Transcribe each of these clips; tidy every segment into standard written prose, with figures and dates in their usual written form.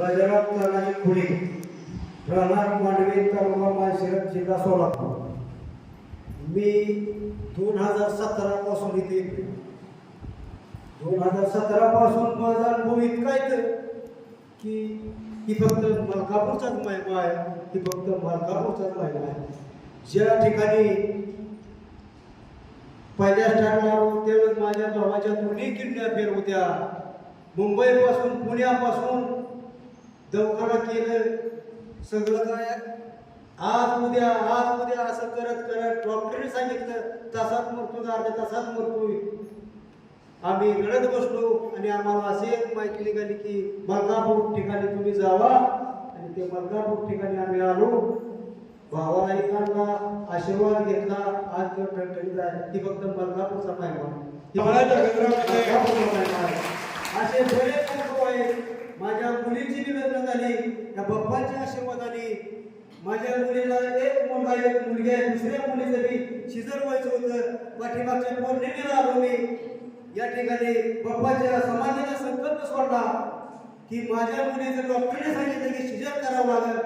राजाराम तानाजी खुळे, राहणार मांडवे, तालुका माळशिरस, जिल्हा सोलापूर. मी 2017 पासून इथे येतो. 2017 पासून माझा अनुभव इतका येतं की ही फक्त मलकापूरचाच महिमा आहे, ही फक्त मलकापूरचाच महिमा आहे. ज्या ठिकाणी पहिल्या स्टार्टला त्यावेळेस माझ्या भावाच्या दोन्ही किडन्या फेल होत्या. मुंबईपासून पुण्यापासून दवाखाना केलं, सगळं काय आज उद्या असं करत करत डॉक्टरने सांगितलं तासात मरतो, अर्ध्या तासात मरतोय. आम्ही रडत बसलो आणि आम्हाला असे एक माहिती निघाली की मलकापूर ठिकाणी तुम्ही जावा. आणि ते मलकापूर ठिकाणी आम्ही आलो. भावाला एकांना आशीर्वाद घेतला. आज जो ठणठणीत आहे ती फक्त मलकापूरचा महिमा आहे. असे बरेच अनुभव आहेत. माझ्या मुलीची निवेदन झाली त्या बाप्पाच्या आशीर्वादाने. माझ्या मुलीला एक मुलगा एक मुलगी आहे. दुसऱ्या मुलीचं बी शिजर व्हायचं होतं. पाठीमागच्या पौर्णिमेला आलो मी. या ठिकाणी बाप्पाच्या समाजाला संकल्प सोडला की माझ्या मुलीचं डॉक्टरने सांगितलं की शिजर करावं लागेल.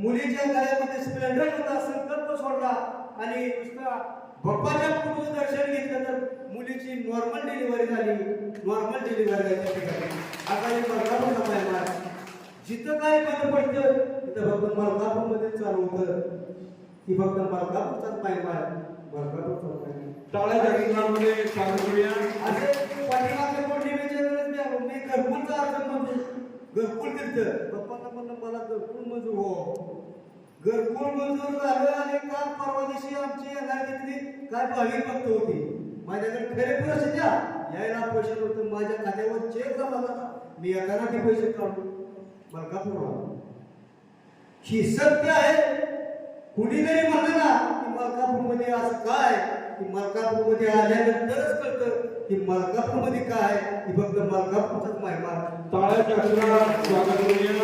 मुलीच्या गळ्यामध्ये स्प्लेंडर होता, संकल्प सोडला आणि नुसता बाप्पाच्या फोटोचं दर्शन घेतलं तर मुलीची नॉर्मल डिलिव्हरी झाली. नॉर्मल डिलिव्हरी त्या ठिकाणी आता हे मलकापूरचा महिमा आहे. जिथं काय बंद पडतं तिथं फक्त मलकापूरमध्ये चालू होतं. ही फक्त मलकापूरचाच महिमा आहे. मलकापूरचा महिमा टाळ्याच्या गजरामध्ये स्वागत करूया. असे पाठीमागच्या पौर्णिमेच्या वेळेस मी घरकुलचा अर्थ म्हणतो. घरकुल तिथं बाप्पांना म्हणलं मला घरकुल मंजूर हो. घरकुल मंजूर झालं आणि काल परवा दिवशी आमची येणार तिथली काय भाविक भक्त होती. माझ्याकडे खरे पैसे द्या, यायला पैसे नव्हतं. माझ्या खात्यावर चेक जमा झाला. मी येताना ते पैसे काढून मलकापूर. ही सत्य आहे. कुणी जरी म्हणलं ना की मलकापूरमध्ये असं काय, की मलकापूरमध्ये आल्यानंतरच कळतं की मलकापूरमध्ये काय. ही फक्त मलकापूरचाच महिमा. टाळ्याच्या गजरात स्वागत करूया.